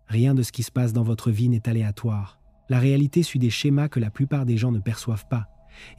Rien de ce qui se passe dans votre vie n'est aléatoire. La réalité suit des schémas que la plupart des gens ne perçoivent pas,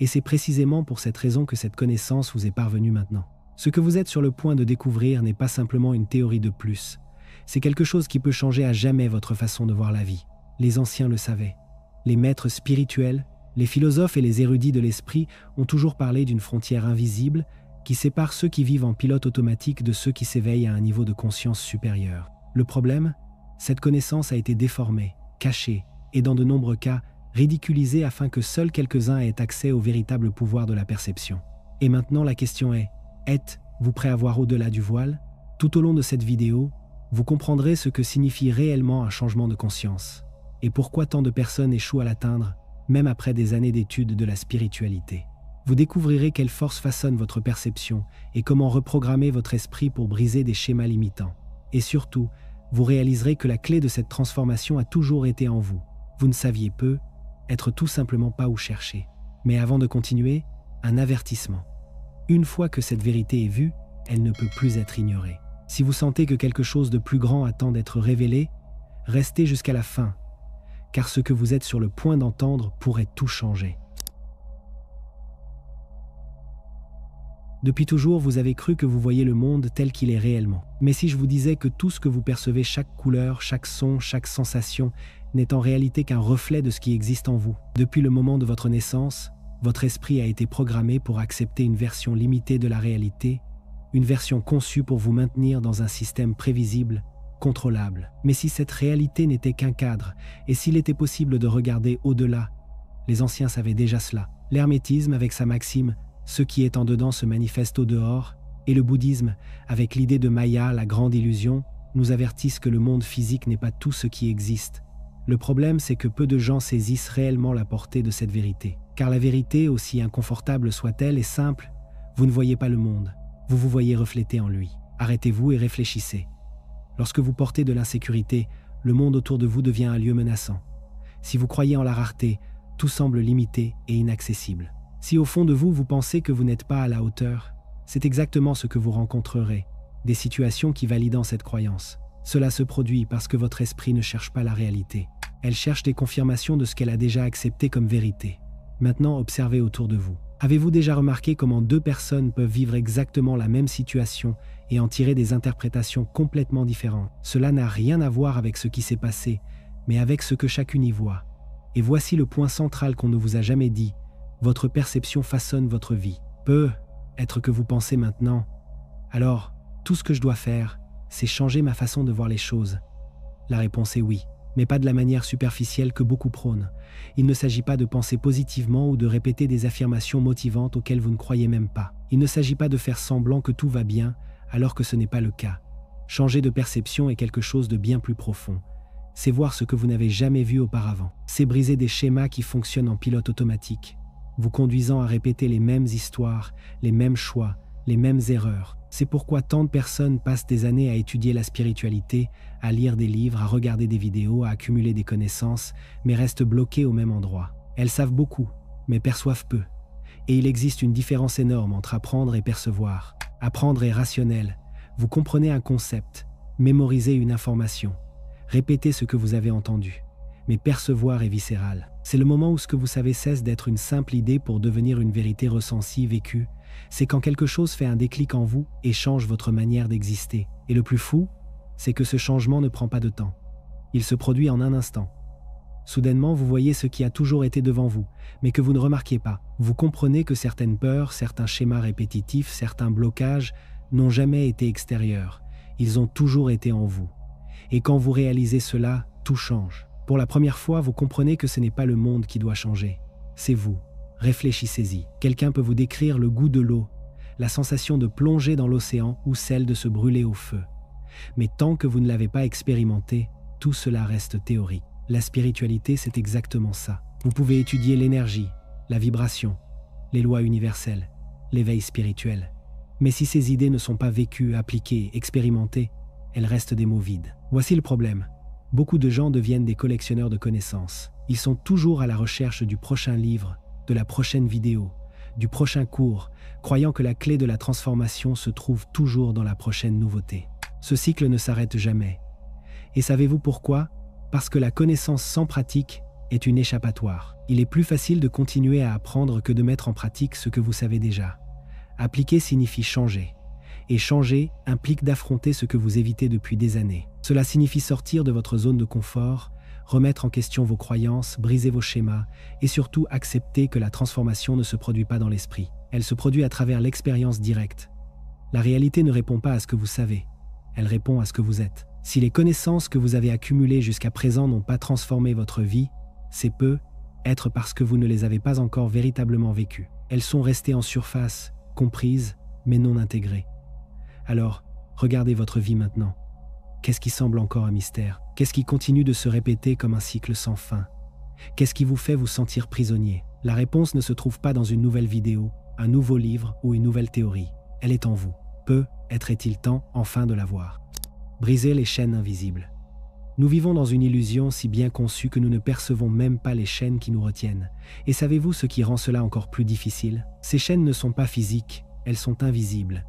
et c'est précisément pour cette raison que cette connaissance vous est parvenue maintenant. Ce que vous êtes sur le point de découvrir n'est pas simplement une théorie de plus, c'est quelque chose qui peut changer à jamais votre façon de voir la vie. Les anciens le savaient. Les maîtres spirituels, les philosophes et les érudits de l'esprit ont toujours parlé d'une frontière invisible qui sépare ceux qui vivent en pilote automatique de ceux qui s'éveillent à un niveau de conscience supérieur. Le problème, cette connaissance a été déformée, cachée et dans de nombreux cas ridiculisée afin que seuls quelques-uns aient accès au véritable pouvoir de la perception. Et maintenant la question est, êtes-vous prêt à voir au-delà du voile? Tout au long de cette vidéo, vous comprendrez ce que signifie réellement un changement de conscience et pourquoi tant de personnes échouent à l'atteindre, même après des années d'études de la spiritualité. Vous découvrirez quelle force façonne votre perception et comment reprogrammer votre esprit pour briser des schémas limitants. Et surtout, vous réaliserez que la clé de cette transformation a toujours été en vous. Vous ne saviez être tout simplement pas où chercher. Mais avant de continuer, un avertissement. Une fois que cette vérité est vue, elle ne peut plus être ignorée. Si vous sentez que quelque chose de plus grand attend d'être révélé, restez jusqu'à la fin, car ce que vous êtes sur le point d'entendre pourrait tout changer. Depuis toujours, vous avez cru que vous voyez le monde tel qu'il est réellement. Mais si je vous disais que tout ce que vous percevez, chaque couleur, chaque son, chaque sensation, n'est en réalité qu'un reflet de ce qui existe en vous. Depuis le moment de votre naissance, votre esprit a été programmé pour accepter une version limitée de la réalité, une version conçue pour vous maintenir dans un système prévisible, contrôlable. Mais si cette réalité n'était qu'un cadre, et s'il était possible de regarder au-delà, les anciens savaient déjà cela. L'hermétisme, avec sa maxime « ce qui est en dedans se manifeste au dehors », et le bouddhisme, avec l'idée de Maya, la grande illusion, nous avertissent que le monde physique n'est pas tout ce qui existe. Le problème, c'est que peu de gens saisissent réellement la portée de cette vérité. Car la vérité, aussi inconfortable soit-elle, est simple, vous ne voyez pas le monde, vous vous voyez reflété en lui. Arrêtez-vous et réfléchissez. Lorsque vous portez de l'insécurité, le monde autour de vous devient un lieu menaçant. Si vous croyez en la rareté, tout semble limité et inaccessible. Si au fond de vous, vous pensez que vous n'êtes pas à la hauteur, c'est exactement ce que vous rencontrerez, des situations qui valident cette croyance. Cela se produit parce que votre esprit ne cherche pas la réalité. Elle cherche des confirmations de ce qu'elle a déjà accepté comme vérité. Maintenant, observez autour de vous. Avez-vous déjà remarqué comment deux personnes peuvent vivre exactement la même situation et en tirer des interprétations complètement différentes? Cela n'a rien à voir avec ce qui s'est passé, mais avec ce que chacune y voit. Et voici le point central qu'on ne vous a jamais dit. Votre perception façonne votre vie. Peut-être que vous pensez maintenant, alors, tout ce que je dois faire, c'est changer ma façon de voir les choses. La réponse est oui, mais pas de la manière superficielle que beaucoup prônent. Il ne s'agit pas de penser positivement ou de répéter des affirmations motivantes auxquelles vous ne croyez même pas. Il ne s'agit pas de faire semblant que tout va bien, alors que ce n'est pas le cas. Changer de perception est quelque chose de bien plus profond. C'est voir ce que vous n'avez jamais vu auparavant. C'est briser des schémas qui fonctionnent en pilote automatique, vous conduisant à répéter les mêmes histoires, les mêmes choix, les mêmes erreurs. C'est pourquoi tant de personnes passent des années à étudier la spiritualité, à lire des livres, à regarder des vidéos, à accumuler des connaissances, mais restent bloquées au même endroit. Elles savent beaucoup, mais perçoivent peu. Et il existe une différence énorme entre apprendre et percevoir. Apprendre est rationnel. Vous comprenez un concept, mémorisez une information, répétez ce que vous avez entendu. Mais percevoir est viscéral. C'est le moment où ce que vous savez cesse d'être une simple idée pour devenir une vérité ressentie, vécue. C'est quand quelque chose fait un déclic en vous et change votre manière d'exister. Et le plus fou, c'est que ce changement ne prend pas de temps. Il se produit en un instant. Soudainement, vous voyez ce qui a toujours été devant vous, mais que vous ne remarquiez pas. Vous comprenez que certaines peurs, certains schémas répétitifs, certains blocages n'ont jamais été extérieurs. Ils ont toujours été en vous. Et quand vous réalisez cela, tout change. Pour la première fois, vous comprenez que ce n'est pas le monde qui doit changer. C'est vous. Réfléchissez-y. Quelqu'un peut vous décrire le goût de l'eau, la sensation de plonger dans l'océan ou celle de se brûler au feu. Mais tant que vous ne l'avez pas expérimenté, tout cela reste théorique. La spiritualité, c'est exactement ça. Vous pouvez étudier l'énergie, la vibration, les lois universelles, l'éveil spirituel. Mais si ces idées ne sont pas vécues, appliquées, expérimentées, elles restent des mots vides. Voici le problème. Beaucoup de gens deviennent des collectionneurs de connaissances. Ils sont toujours à la recherche du prochain livre, de la prochaine vidéo, du prochain cours, croyant que la clé de la transformation se trouve toujours dans la prochaine nouveauté. Ce cycle ne s'arrête jamais. Et savez-vous pourquoi? Parce que la connaissance sans pratique est une échappatoire. Il est plus facile de continuer à apprendre que de mettre en pratique ce que vous savez déjà. Appliquer signifie changer. Et changer implique d'affronter ce que vous évitez depuis des années. Cela signifie sortir de votre zone de confort, remettre en question vos croyances, briser vos schémas et surtout accepter que la transformation ne se produit pas dans l'esprit. Elle se produit à travers l'expérience directe. La réalité ne répond pas à ce que vous savez, elle répond à ce que vous êtes. Si les connaissances que vous avez accumulées jusqu'à présent n'ont pas transformé votre vie, c'est peut-être parce que vous ne les avez pas encore véritablement vécues. Elles sont restées en surface, comprises, mais non intégrées. Alors, regardez votre vie maintenant. Qu'est-ce qui semble encore un mystère? Qu'est-ce qui continue de se répéter comme un cycle sans fin? Qu'est-ce qui vous fait vous sentir prisonnier? La réponse ne se trouve pas dans une nouvelle vidéo, un nouveau livre ou une nouvelle théorie. Elle est en vous. Peut-être est-il temps enfin de la voir. Briser les chaînes invisibles. Nous vivons dans une illusion si bien conçue que nous ne percevons même pas les chaînes qui nous retiennent. Et savez-vous ce qui rend cela encore plus difficile? Ces chaînes ne sont pas physiques, elles sont invisibles.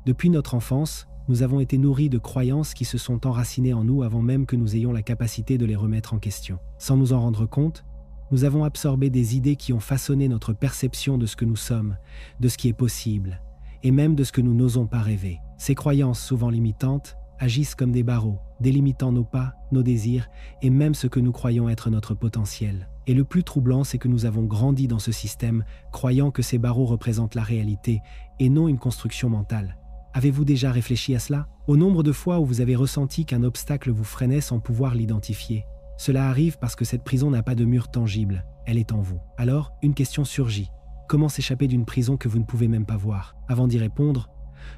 Depuis notre enfance, nous avons été nourris de croyances qui se sont enracinées en nous avant même que nous ayons la capacité de les remettre en question. Sans nous en rendre compte, nous avons absorbé des idées qui ont façonné notre perception de ce que nous sommes, de ce qui est possible, et même de ce que nous n'osons pas rêver. Ces croyances, souvent limitantes, agissent comme des barreaux, délimitant nos pas, nos désirs et même ce que nous croyons être notre potentiel. Et le plus troublant, c'est que nous avons grandi dans ce système, croyant que ces barreaux représentent la réalité et non une construction mentale. Avez-vous déjà réfléchi à cela? Au nombre de fois où vous avez ressenti qu'un obstacle vous freinait sans pouvoir l'identifier. Cela arrive parce que cette prison n'a pas de mur tangible, elle est en vous. Alors, une question surgit. Comment s'échapper d'une prison que vous ne pouvez même pas voir? Avant d'y répondre,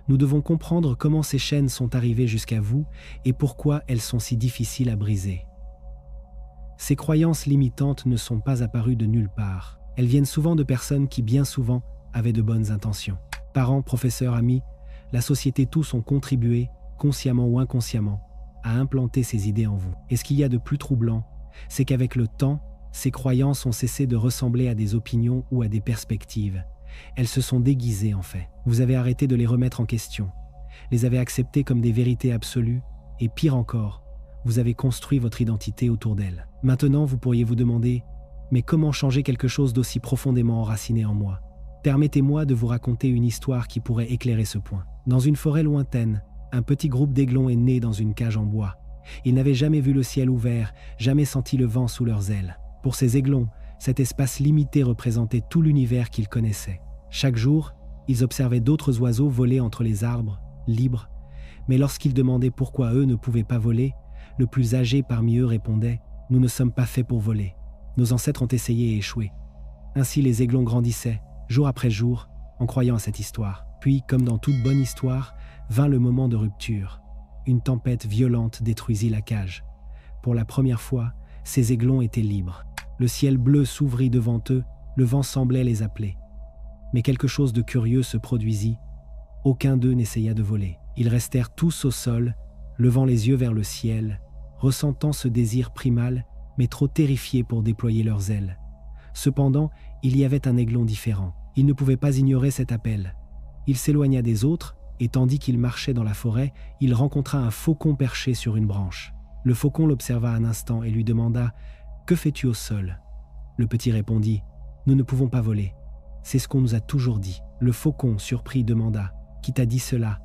nous devons comprendre comment ces chaînes sont arrivées jusqu'à vous et pourquoi elles sont si difficiles à briser. Ces croyances limitantes ne sont pas apparues de nulle part. Elles viennent souvent de personnes qui, bien souvent, avaient de bonnes intentions. Parents, professeurs, amis, la société, tous ont contribué, consciemment ou inconsciemment, à implanter ces idées en vous. Et ce qu'il y a de plus troublant, c'est qu'avec le temps, ces croyances ont cessé de ressembler à des opinions ou à des perspectives. Elles se sont déguisées en fait. Vous avez arrêté de les remettre en question, les avez acceptées comme des vérités absolues, et pire encore, vous avez construit votre identité autour d'elles. Maintenant, vous pourriez vous demander, mais comment changer quelque chose d'aussi profondément enraciné en moi? Permettez-moi de vous raconter une histoire qui pourrait éclairer ce point. Dans une forêt lointaine, un petit groupe d'aiglons est né dans une cage en bois. Ils n'avaient jamais vu le ciel ouvert, jamais senti le vent sous leurs ailes. Pour ces aiglons, cet espace limité représentait tout l'univers qu'ils connaissaient. Chaque jour, ils observaient d'autres oiseaux voler entre les arbres, libres. Mais lorsqu'ils demandaient pourquoi eux ne pouvaient pas voler, le plus âgé parmi eux répondait « Nous ne sommes pas faits pour voler. Nos ancêtres ont essayé et échoué. » Ainsi les aiglons grandissaient, jour après jour, en croyant à cette histoire. Puis, comme dans toute bonne histoire, vint le moment de rupture. Une tempête violente détruisit la cage. Pour la première fois, ces aiglons étaient libres. Le ciel bleu s'ouvrit devant eux, le vent semblait les appeler. Mais quelque chose de curieux se produisit. Aucun d'eux n'essaya de voler. Ils restèrent tous au sol, levant les yeux vers le ciel, ressentant ce désir primal, mais trop terrifiés pour déployer leurs ailes. Cependant, il y avait un aiglon différent. Il ne pouvait pas ignorer cet appel. Il s'éloigna des autres, et tandis qu'il marchait dans la forêt, il rencontra un faucon perché sur une branche. Le faucon l'observa un instant et lui demanda « Que fais-tu au sol ?» Le petit répondit « Nous ne pouvons pas voler. C'est ce qu'on nous a toujours dit. » Le faucon, surpris, demanda « Qui t'a dit cela ?»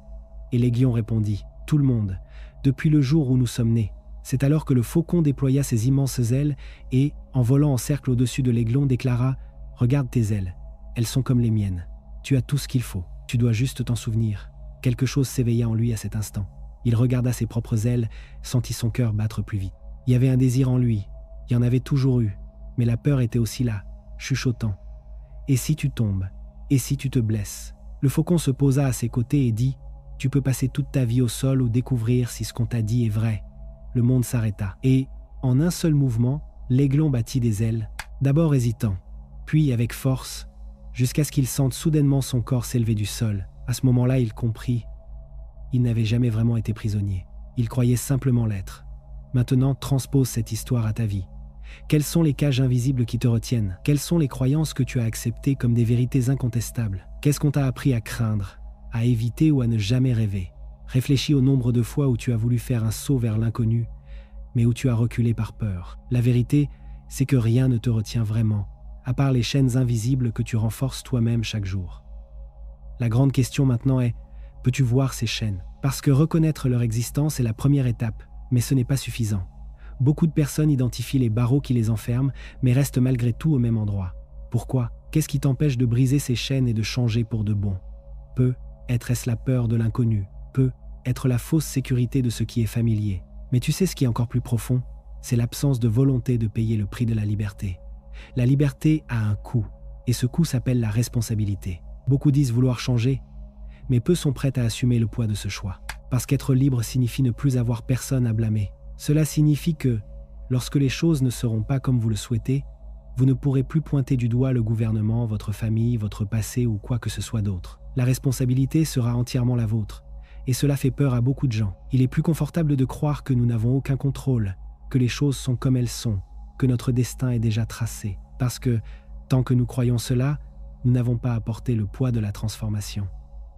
Et l'aiglon répondit « Tout le monde, depuis le jour où nous sommes nés. » C'est alors que le faucon déploya ses immenses ailes et, en volant en cercle au-dessus de l'aiglon, déclara « Regarde tes ailes, elles sont comme les miennes. Tu as tout ce qu'il faut. Tu dois juste t'en souvenir. » Quelque chose s'éveilla en lui à cet instant. Il regarda ses propres ailes, sentit son cœur battre plus vite. Il y avait un désir en lui, il y en avait toujours eu, mais la peur était aussi là, chuchotant. « Et si tu tombes? Et si tu te blesses ?» Le faucon se posa à ses côtés et dit « Tu peux passer toute ta vie au sol ou découvrir si ce qu'on t'a dit est vrai. » Le monde s'arrêta. Et, en un seul mouvement, l'aiglon battit des ailes, d'abord hésitant, puis avec force, jusqu'à ce qu'il sente soudainement son corps s'élever du sol. À ce moment-là, il comprit. Il n'avait jamais vraiment été prisonnier. Il croyait simplement l'être. Maintenant, transpose cette histoire à ta vie. Quelles sont les cages invisibles qui te retiennent? Quelles sont les croyances que tu as acceptées comme des vérités incontestables? Qu'est-ce qu'on t'a appris à craindre, à éviter ou à ne jamais rêver? Réfléchis au nombre de fois où tu as voulu faire un saut vers l'inconnu, mais où tu as reculé par peur. La vérité, c'est que rien ne te retient vraiment, à part les chaînes invisibles que tu renforces toi-même chaque jour. La grande question maintenant est, peux-tu voir ces chaînes? Parce que reconnaître leur existence est la première étape, mais ce n'est pas suffisant. Beaucoup de personnes identifient les barreaux qui les enferment, mais restent malgré tout au même endroit. Pourquoi? Qu'est-ce qui t'empêche de briser ces chaînes et de changer pour de bon? Est-ce la peur de l'inconnu? Être la fausse sécurité de ce qui est familier? Mais tu sais ce qui est encore plus profond? C'est l'absence de volonté de payer le prix de la liberté. La liberté a un coût, et ce coût s'appelle la responsabilité. Beaucoup disent vouloir changer, mais peu sont prêts à assumer le poids de ce choix. Parce qu'être libre signifie ne plus avoir personne à blâmer. Cela signifie que, lorsque les choses ne seront pas comme vous le souhaitez, vous ne pourrez plus pointer du doigt le gouvernement, votre famille, votre passé ou quoi que ce soit d'autre. La responsabilité sera entièrement la vôtre, et cela fait peur à beaucoup de gens. Il est plus confortable de croire que nous n'avons aucun contrôle, que les choses sont comme elles sont, que notre destin est déjà tracé. Parce que, tant que nous croyons cela, nous n'avons pas à porter le poids de la transformation.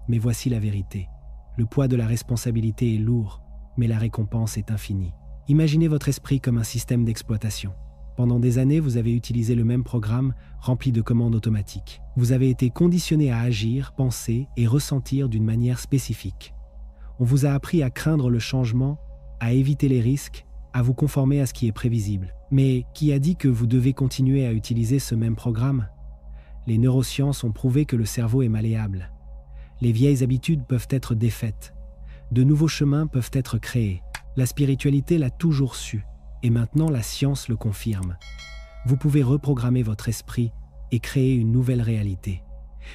Mais voici la vérité. Le poids de la responsabilité est lourd, mais la récompense est infinie. Imaginez votre esprit comme un système d'exploitation. Pendant des années, vous avez utilisé le même programme rempli de commandes automatiques. Vous avez été conditionné à agir, penser et ressentir d'une manière spécifique. On vous a appris à craindre le changement, à éviter les risques, à vous conformer à ce qui est prévisible. Mais qui a dit que vous devez continuer à utiliser ce même programme? Les neurosciences ont prouvé que le cerveau est malléable. Les vieilles habitudes peuvent être défaites. De nouveaux chemins peuvent être créés. La spiritualité l'a toujours su, et maintenant la science le confirme. Vous pouvez reprogrammer votre esprit et créer une nouvelle réalité.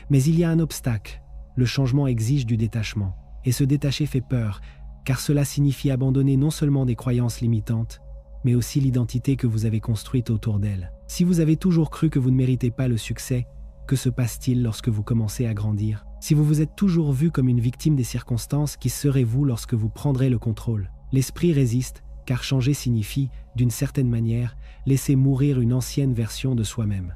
Mais il y a un obstacle. Le changement exige du détachement. Et se détacher fait peur, car cela signifie abandonner non seulement des croyances limitantes, mais aussi l'identité que vous avez construite autour d'elles. Si vous avez toujours cru que vous ne méritez pas le succès, que se passe-t-il lorsque vous commencez à grandir? Si vous vous êtes toujours vu comme une victime des circonstances, qui serez-vous lorsque vous prendrez le contrôle? L'esprit résiste, car changer signifie, d'une certaine manière, laisser mourir une ancienne version de soi-même.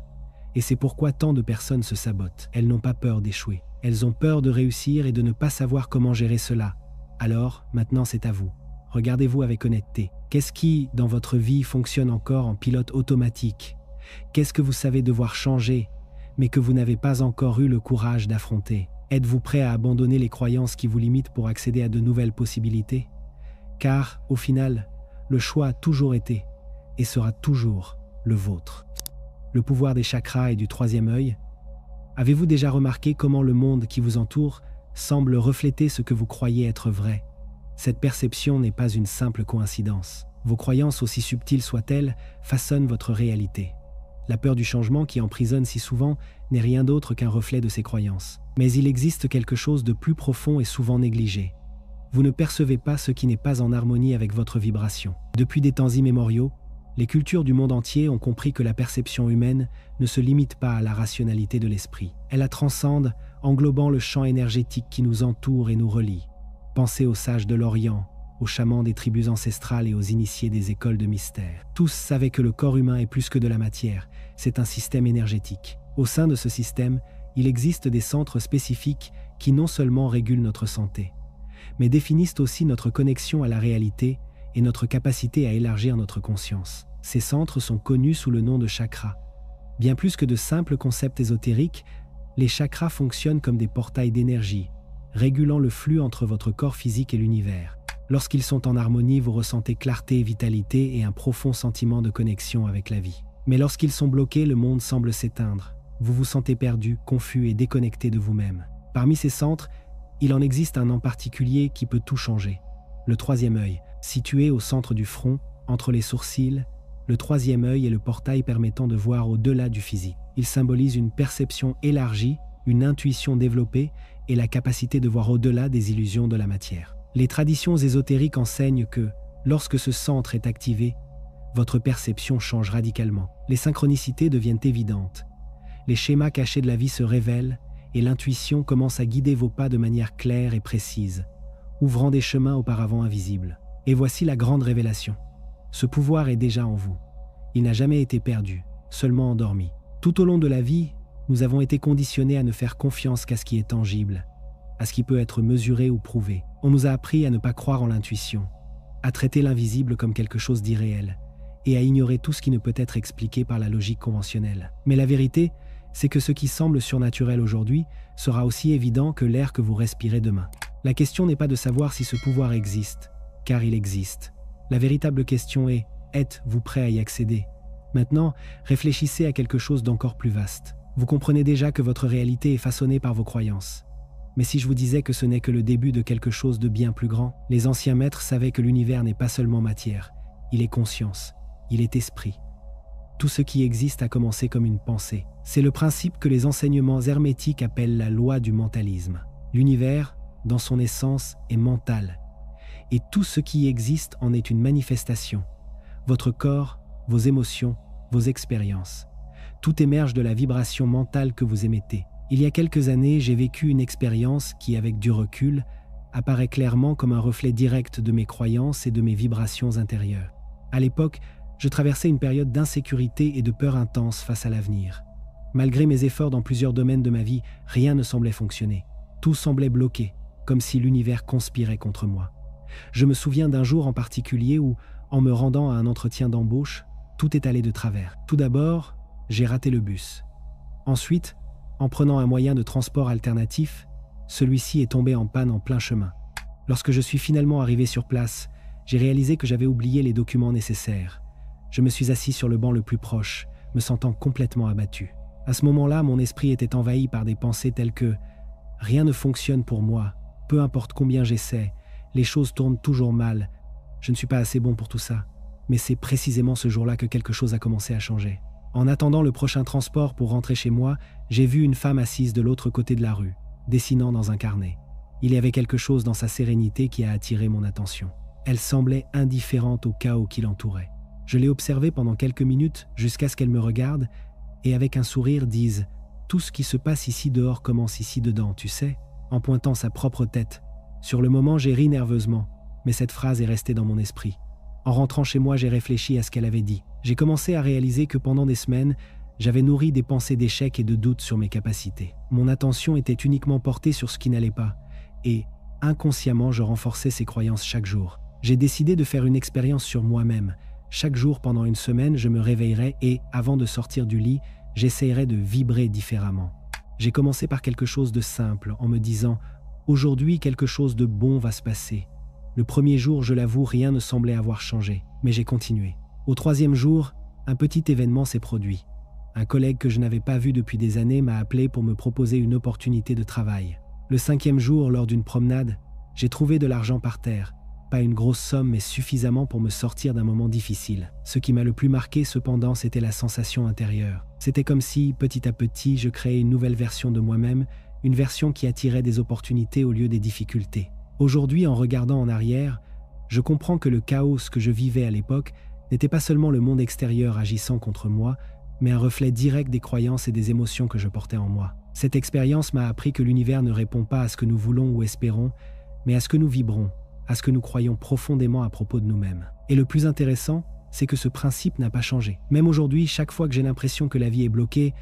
Et c'est pourquoi tant de personnes se sabotent. Elles n'ont pas peur d'échouer. Elles ont peur de réussir et de ne pas savoir comment gérer cela. Alors, maintenant c'est à vous. Regardez-vous avec honnêteté. Qu'est-ce qui, dans votre vie, fonctionne encore en pilote automatique? Qu'est-ce que vous savez devoir changer, mais que vous n'avez pas encore eu le courage d'affronter? Êtes-vous prêt à abandonner les croyances qui vous limitent pour accéder à de nouvelles possibilités? Car, au final, le choix a toujours été et sera toujours le vôtre. Le pouvoir des chakras et du troisième œil. Avez-vous déjà remarqué comment le monde qui vous entoure semble refléter ce que vous croyez être vrai? Cette perception n'est pas une simple coïncidence. Vos croyances, aussi subtiles soient-elles, façonnent votre réalité. La peur du changement qui emprisonne si souvent n'est rien d'autre qu'un reflet de ces croyances. Mais il existe quelque chose de plus profond et souvent négligé. Vous ne percevez pas ce qui n'est pas en harmonie avec votre vibration. Depuis des temps immémoriaux, les cultures du monde entier ont compris que la perception humaine ne se limite pas à la rationalité de l'esprit. Elle la transcende, englobant le champ énergétique qui nous entoure et nous relie. Pensez aux sages de l'Orient, aux chamans des tribus ancestrales et aux initiés des écoles de mystère. Tous savaient que le corps humain est plus que de la matière, c'est un système énergétique. Au sein de ce système, il existe des centres spécifiques qui non seulement régulent notre santé, mais définissent aussi notre connexion à la réalité et notre capacité à élargir notre conscience. Ces centres sont connus sous le nom de chakras. Bien plus que de simples concepts ésotériques, les chakras fonctionnent comme des portails d'énergie, régulant le flux entre votre corps physique et l'univers. Lorsqu'ils sont en harmonie, vous ressentez clarté, vitalité et un profond sentiment de connexion avec la vie. Mais lorsqu'ils sont bloqués, le monde semble s'éteindre. Vous vous sentez perdu, confus et déconnecté de vous-même. Parmi ces centres, il en existe un en particulier qui peut tout changer. Le troisième œil, situé au centre du front, entre les sourcils, le troisième œil est le portail permettant de voir au-delà du physique. Il symbolise une perception élargie, une intuition développée et la capacité de voir au-delà des illusions de la matière. Les traditions ésotériques enseignent que, lorsque ce centre est activé, votre perception change radicalement. Les synchronicités deviennent évidentes. Les schémas cachés de la vie se révèlent et l'intuition commence à guider vos pas de manière claire et précise, ouvrant des chemins auparavant invisibles. Et voici la grande révélation. Ce pouvoir est déjà en vous. Il n'a jamais été perdu, seulement endormi. Tout au long de la vie, nous avons été conditionnés à ne faire confiance qu'à ce qui est tangible, à ce qui peut être mesuré ou prouvé. On nous a appris à ne pas croire en l'intuition, à traiter l'invisible comme quelque chose d'irréel, et à ignorer tout ce qui ne peut être expliqué par la logique conventionnelle. Mais la vérité, c'est que ce qui semble surnaturel aujourd'hui sera aussi évident que l'air que vous respirez demain. La question n'est pas de savoir si ce pouvoir existe, car il existe. La véritable question est, êtes-vous prêt à y accéder? Maintenant, réfléchissez à quelque chose d'encore plus vaste. Vous comprenez déjà que votre réalité est façonnée par vos croyances. Mais si je vous disais que ce n'est que le début de quelque chose de bien plus grand, les anciens maîtres savaient que l'univers n'est pas seulement matière, il est conscience, il est esprit. Tout ce qui existe a commencé comme une pensée. C'est le principe que les enseignements hermétiques appellent la loi du mentalisme. L'univers, dans son essence, est mental. Et tout ce qui existe en est une manifestation. Votre corps, vos émotions, vos expériences. Tout émerge de la vibration mentale que vous émettez. Il y a quelques années, j'ai vécu une expérience qui, avec du recul, apparaît clairement comme un reflet direct de mes croyances et de mes vibrations intérieures. À l'époque, je traversais une période d'insécurité et de peur intense face à l'avenir. Malgré mes efforts dans plusieurs domaines de ma vie, rien ne semblait fonctionner. Tout semblait bloqué, comme si l'univers conspirait contre moi. Je me souviens d'un jour en particulier où, en me rendant à un entretien d'embauche, tout est allé de travers. Tout d'abord, j'ai raté le bus. Ensuite, en prenant un moyen de transport alternatif, celui-ci est tombé en panne en plein chemin. Lorsque je suis finalement arrivé sur place, j'ai réalisé que j'avais oublié les documents nécessaires. Je me suis assis sur le banc le plus proche, me sentant complètement abattu. À ce moment-là, mon esprit était envahi par des pensées telles que « Rien ne fonctionne pour moi, peu importe combien j'essaie, les choses tournent toujours mal, je ne suis pas assez bon pour tout ça. » Mais c'est précisément ce jour-là que quelque chose a commencé à changer. En attendant le prochain transport pour rentrer chez moi, j'ai vu une femme assise de l'autre côté de la rue, dessinant dans un carnet. Il y avait quelque chose dans sa sérénité qui a attiré mon attention. Elle semblait indifférente au chaos qui l'entourait. Je l'ai observée pendant quelques minutes jusqu'à ce qu'elle me regarde et avec un sourire dise « Tout ce qui se passe ici dehors commence ici dedans, tu sais ?» en pointant sa propre tête. Sur le moment, j'ai ri nerveusement, mais cette phrase est restée dans mon esprit. En rentrant chez moi, j'ai réfléchi à ce qu'elle avait dit. J'ai commencé à réaliser que pendant des semaines, j'avais nourri des pensées d'échec et de doutes sur mes capacités. Mon attention était uniquement portée sur ce qui n'allait pas, et inconsciemment, je renforçais ces croyances chaque jour. J'ai décidé de faire une expérience sur moi-même. Chaque jour pendant une semaine, je me réveillerai et, avant de sortir du lit, j'essayerai de vibrer différemment. J'ai commencé par quelque chose de simple, en me disant « Aujourd'hui, quelque chose de bon va se passer ». Le premier jour, je l'avoue, rien ne semblait avoir changé, mais j'ai continué. Au troisième jour, un petit événement s'est produit. Un collègue que je n'avais pas vu depuis des années m'a appelé pour me proposer une opportunité de travail. Le cinquième jour, lors d'une promenade, j'ai trouvé de l'argent par terre. Pas une grosse somme, mais suffisamment pour me sortir d'un moment difficile. Ce qui m'a le plus marqué, cependant, c'était la sensation intérieure. C'était comme si, petit à petit, je créais une nouvelle version de moi-même, une version qui attirait des opportunités au lieu des difficultés. Aujourd'hui, en regardant en arrière, je comprends que le chaos que je vivais à l'époque n'était pas seulement le monde extérieur agissant contre moi, mais un reflet direct des croyances et des émotions que je portais en moi. Cette expérience m'a appris que l'univers ne répond pas à ce que nous voulons ou espérons, mais à ce que nous vibrons, à ce que nous croyons profondément à propos de nous-mêmes. Et le plus intéressant, c'est que ce principe n'a pas changé. Même aujourd'hui, chaque fois que j'ai l'impression que la vie est bloquée,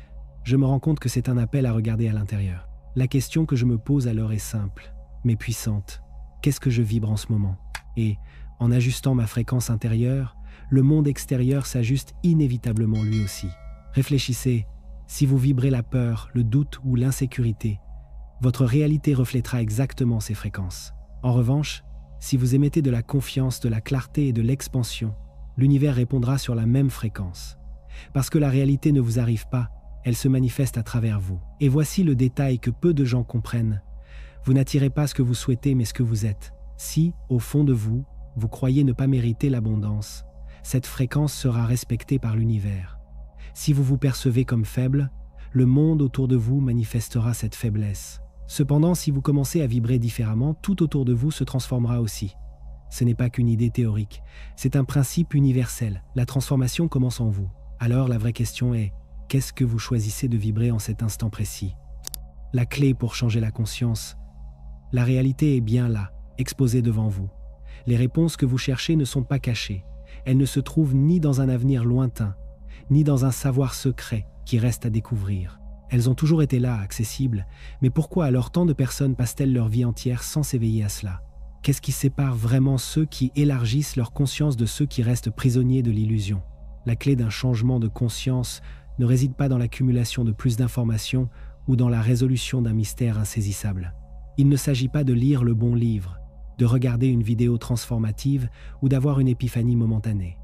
je me rends compte que c'est un appel à regarder à l'intérieur. La question que je me pose alors est simple, mais puissante. Qu'est-ce que je vibre en ce moment? Et, en ajustant ma fréquence intérieure, le monde extérieur s'ajuste inévitablement lui aussi. Réfléchissez, si vous vibrez la peur, le doute ou l'insécurité, votre réalité reflètera exactement ces fréquences. En revanche, si vous émettez de la confiance, de la clarté et de l'expansion, l'univers répondra sur la même fréquence. Parce que la réalité ne vous arrive pas, elle se manifeste à travers vous. Et voici le détail que peu de gens comprennent. Vous n'attirez pas ce que vous souhaitez, mais ce que vous êtes. Si, au fond de vous, vous croyez ne pas mériter l'abondance, cette fréquence sera respectée par l'univers. Si vous vous percevez comme faible, le monde autour de vous manifestera cette faiblesse. Cependant, si vous commencez à vibrer différemment, tout autour de vous se transformera aussi. Ce n'est pas qu'une idée théorique, c'est un principe universel. La transformation commence en vous. Alors la vraie question est, qu'est-ce que vous choisissez de vibrer en cet instant précis? La clé pour changer la conscience, la réalité est bien là, exposée devant vous. Les réponses que vous cherchez ne sont pas cachées. Elles ne se trouvent ni dans un avenir lointain, ni dans un savoir secret qui reste à découvrir. Elles ont toujours été là, accessibles, mais pourquoi alors tant de personnes passent-elles leur vie entière sans s'éveiller à cela? Qu'est-ce qui sépare vraiment ceux qui élargissent leur conscience de ceux qui restent prisonniers de l'illusion? La clé d'un changement de conscience ne réside pas dans l'accumulation de plus d'informations ou dans la résolution d'un mystère insaisissable. Il ne s'agit pas de lire le bon livre, de regarder une vidéo transformative ou d'avoir une épiphanie momentanée.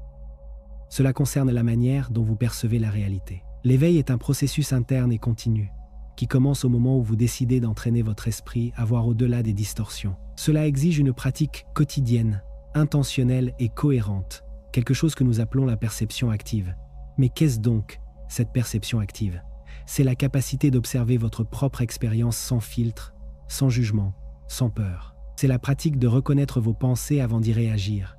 Cela concerne la manière dont vous percevez la réalité. L'éveil est un processus interne et continu, qui commence au moment où vous décidez d'entraîner votre esprit à voir au-delà des distorsions. Cela exige une pratique quotidienne, intentionnelle et cohérente, quelque chose que nous appelons la perception active. Mais qu'est-ce donc, cette perception active? C'est la capacité d'observer votre propre expérience sans filtre, sans jugement, sans peur. C'est la pratique de reconnaître vos pensées avant d'y réagir,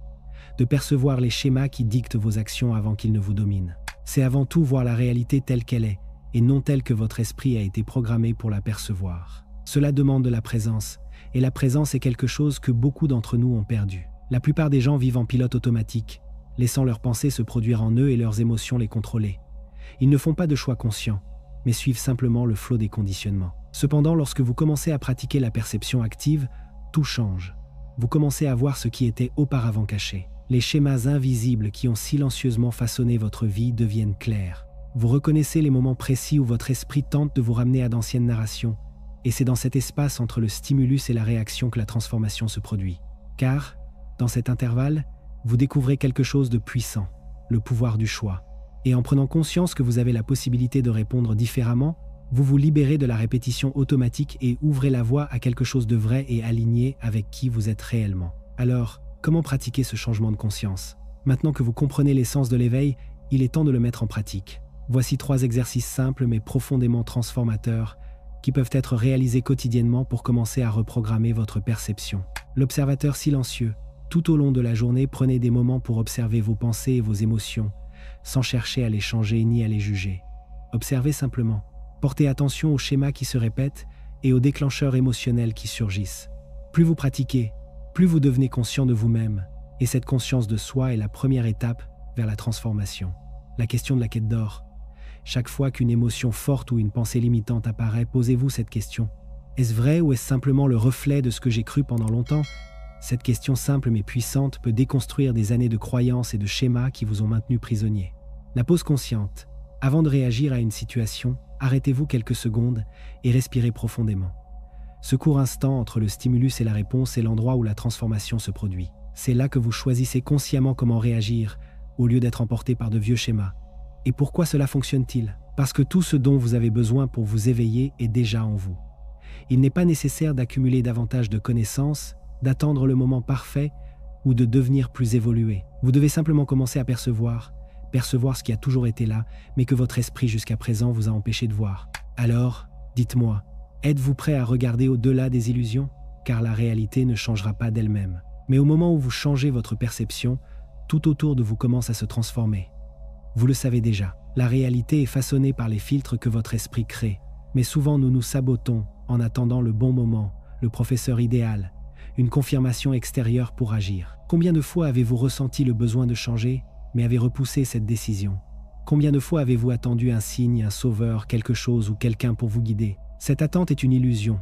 de percevoir les schémas qui dictent vos actions avant qu'ils ne vous dominent. C'est avant tout voir la réalité telle qu'elle est, et non telle que votre esprit a été programmé pour la percevoir. Cela demande de la présence, et la présence est quelque chose que beaucoup d'entre nous ont perdu. La plupart des gens vivent en pilote automatique, laissant leurs pensées se produire en eux et leurs émotions les contrôler. Ils ne font pas de choix conscients, mais suivent simplement le flot des conditionnements. Cependant, lorsque vous commencez à pratiquer la perception active, tout change. Vous commencez à voir ce qui était auparavant caché. Les schémas invisibles qui ont silencieusement façonné votre vie deviennent clairs. Vous reconnaissez les moments précis où votre esprit tente de vous ramener à d'anciennes narrations, et c'est dans cet espace entre le stimulus et la réaction que la transformation se produit. Car, dans cet intervalle, vous découvrez quelque chose de puissant, le pouvoir du choix. Et en prenant conscience que vous avez la possibilité de répondre différemment, vous vous libérez de la répétition automatique et ouvrez la voie à quelque chose de vrai et aligné avec qui vous êtes réellement. Alors, comment pratiquer ce changement de conscience? Maintenant que vous comprenez l'essence de l'éveil, il est temps de le mettre en pratique. Voici 3 exercices simples mais profondément transformateurs qui peuvent être réalisés quotidiennement pour commencer à reprogrammer votre perception. L'observateur silencieux. Tout au long de la journée, prenez des moments pour observer vos pensées et vos émotions, sans chercher à les changer ni à les juger. Observez simplement. Portez attention aux schémas qui se répètent et aux déclencheurs émotionnels qui surgissent. Plus vous pratiquez, plus vous devenez conscient de vous-même, et cette conscience de soi est la première étape vers la transformation. La question de la quête d'or. Chaque fois qu'une émotion forte ou une pensée limitante apparaît, posez-vous cette question. Est-ce vrai ou est-ce simplement le reflet de ce que j'ai cru pendant longtemps? Cette question simple mais puissante peut déconstruire des années de croyances et de schémas qui vous ont maintenu prisonnier. La pause consciente. Avant de réagir à une situation, arrêtez-vous quelques secondes et respirez profondément. Ce court instant entre le stimulus et la réponse est l'endroit où la transformation se produit. C'est là que vous choisissez consciemment comment réagir, au lieu d'être emporté par de vieux schémas. Et pourquoi cela fonctionne-t-il? Parce que tout ce dont vous avez besoin pour vous éveiller est déjà en vous. Il n'est pas nécessaire d'accumuler davantage de connaissances, d'attendre le moment parfait ou de devenir plus évolué. Vous devez simplement commencer à percevoir ce qui a toujours été là, mais que votre esprit jusqu'à présent vous a empêché de voir. Alors, dites-moi, êtes-vous prêt à regarder au-delà des illusions? Car la réalité ne changera pas d'elle-même. Mais au moment où vous changez votre perception, tout autour de vous commence à se transformer. Vous le savez déjà, la réalité est façonnée par les filtres que votre esprit crée. Mais souvent nous nous sabotons en attendant le bon moment, le professeur idéal, une confirmation extérieure pour agir. Combien de fois avez-vous ressenti le besoin de changer, mais avez repoussé cette décision? Combien de fois avez-vous attendu un signe, un sauveur, quelque chose ou quelqu'un pour vous guider? Cette attente est une illusion.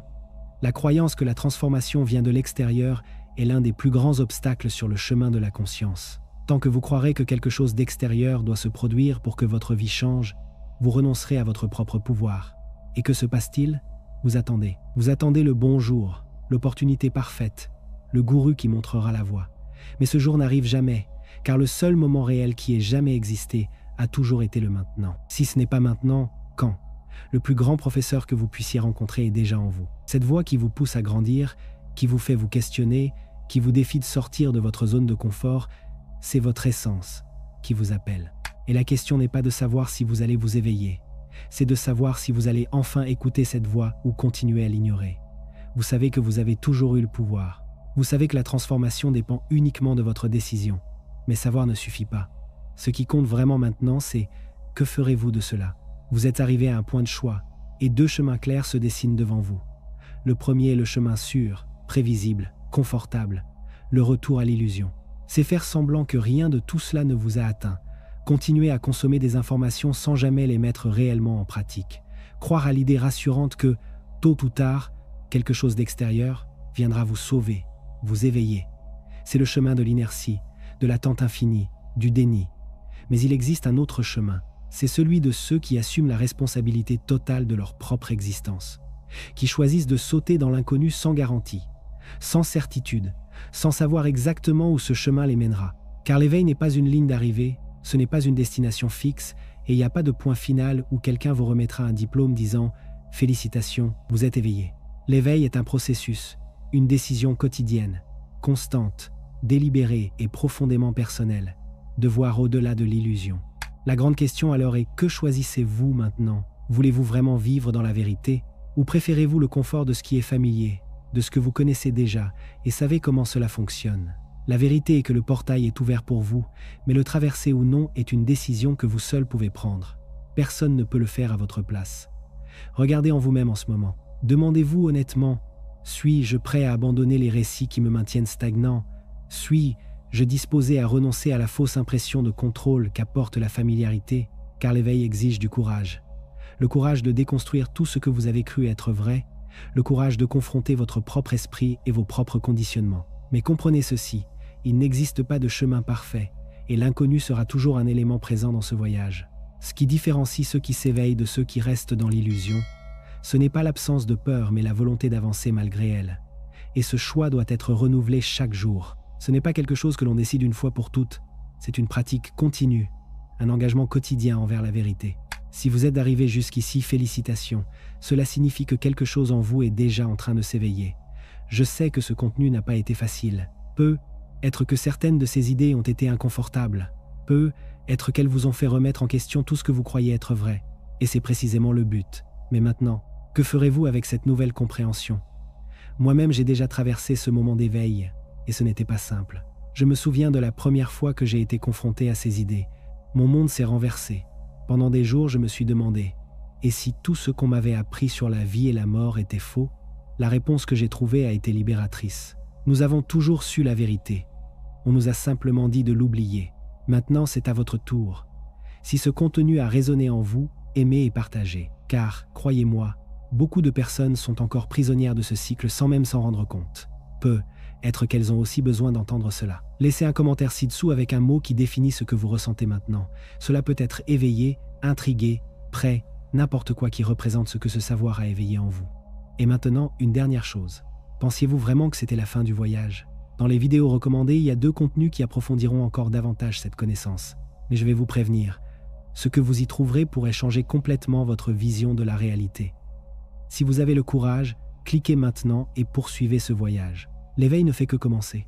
La croyance que la transformation vient de l'extérieur est l'un des plus grands obstacles sur le chemin de la conscience. Tant que vous croirez que quelque chose d'extérieur doit se produire pour que votre vie change, vous renoncerez à votre propre pouvoir. Et que se passe-t-il? Vous attendez. Vous attendez le bon jour, l'opportunité parfaite, le gourou qui montrera la voie. Mais ce jour n'arrive jamais, car le seul moment réel qui ait jamais existé a toujours été le maintenant. Si ce n'est pas maintenant, quand? Le plus grand professeur que vous puissiez rencontrer est déjà en vous. Cette voix qui vous pousse à grandir, qui vous fait vous questionner, qui vous défie de sortir de votre zone de confort, c'est votre essence qui vous appelle. Et la question n'est pas de savoir si vous allez vous éveiller, c'est de savoir si vous allez enfin écouter cette voix ou continuer à l'ignorer. Vous savez que vous avez toujours eu le pouvoir. Vous savez que la transformation dépend uniquement de votre décision. Mais savoir ne suffit pas. Ce qui compte vraiment maintenant, c'est que ferez-vous de cela? Vous êtes arrivé à un point de choix, et 2 chemins clairs se dessinent devant vous. Le premier est le chemin sûr, prévisible, confortable, le retour à l'illusion. C'est faire semblant que rien de tout cela ne vous a atteint, continuer à consommer des informations sans jamais les mettre réellement en pratique, croire à l'idée rassurante que, tôt ou tard, quelque chose d'extérieur viendra vous sauver, vous éveiller. C'est le chemin de l'inertie, de l'attente infinie, du déni. Mais il existe un autre chemin. C'est celui de ceux qui assument la responsabilité totale de leur propre existence, qui choisissent de sauter dans l'inconnu sans garantie, sans certitude, sans savoir exactement où ce chemin les mènera. Car l'éveil n'est pas une ligne d'arrivée, ce n'est pas une destination fixe, et il n'y a pas de point final où quelqu'un vous remettra un diplôme disant « Félicitations, vous êtes éveillé ». L'éveil est un processus, une décision quotidienne, constante, délibérée et profondément personnelle, de voir au-delà de l'illusion. La grande question alors est: que choisissez-vous maintenant? Voulez-vous vraiment vivre dans la vérité, ou préférez-vous le confort de ce qui est familier, de ce que vous connaissez déjà et savez comment cela fonctionne? La vérité est que le portail est ouvert pour vous, mais le traverser ou non est une décision que vous seul pouvez prendre. Personne ne peut le faire à votre place. Regardez en vous-même en ce moment. Demandez-vous honnêtement: suis-je prêt à abandonner les récits qui me maintiennent stagnant? Suis-je disposé à renoncer à la fausse impression de contrôle qu'apporte la familiarité? Car l'éveil exige du courage. Le courage de déconstruire tout ce que vous avez cru être vrai, le courage de confronter votre propre esprit et vos propres conditionnements. Mais comprenez ceci, il n'existe pas de chemin parfait, et l'inconnu sera toujours un élément présent dans ce voyage. Ce qui différencie ceux qui s'éveillent de ceux qui restent dans l'illusion, ce n'est pas l'absence de peur, mais la volonté d'avancer malgré elle. Et ce choix doit être renouvelé chaque jour. Ce n'est pas quelque chose que l'on décide une fois pour toutes, c'est une pratique continue, un engagement quotidien envers la vérité. Si vous êtes arrivé jusqu'ici, félicitations, cela signifie que quelque chose en vous est déjà en train de s'éveiller. Je sais que ce contenu n'a pas été facile. Peut-être que certaines de ces idées ont été inconfortables. Peut-être qu'elles vous ont fait remettre en question tout ce que vous croyez être vrai. Et c'est précisément le but. Mais maintenant, que ferez-vous avec cette nouvelle compréhension? Moi-même, j'ai déjà traversé ce moment d'éveil, et ce n'était pas simple. Je me souviens de la première fois que j'ai été confronté à ces idées. Mon monde s'est renversé. Pendant des jours, je me suis demandé: et si tout ce qu'on m'avait appris sur la vie et la mort était faux? La réponse que j'ai trouvée a été libératrice. Nous avons toujours su la vérité. On nous a simplement dit de l'oublier. Maintenant, c'est à votre tour. Si ce contenu a résonné en vous, aimez et partagez. Car, croyez-moi, beaucoup de personnes sont encore prisonnières de ce cycle sans même s'en rendre compte. Peut-être qu'elles ont aussi besoin d'entendre cela. Laissez un commentaire ci-dessous avec un mot qui définit ce que vous ressentez maintenant. Cela peut être éveillé, intrigué, prêt, n'importe quoi qui représente ce que ce savoir a éveillé en vous. Et maintenant, une dernière chose. Pensiez-vous vraiment que c'était la fin du voyage? Dans les vidéos recommandées, il y a 2 contenus qui approfondiront encore davantage cette connaissance. Mais je vais vous prévenir, ce que vous y trouverez pourrait changer complètement votre vision de la réalité. Si vous avez le courage, cliquez maintenant et poursuivez ce voyage. L'éveil ne fait que commencer.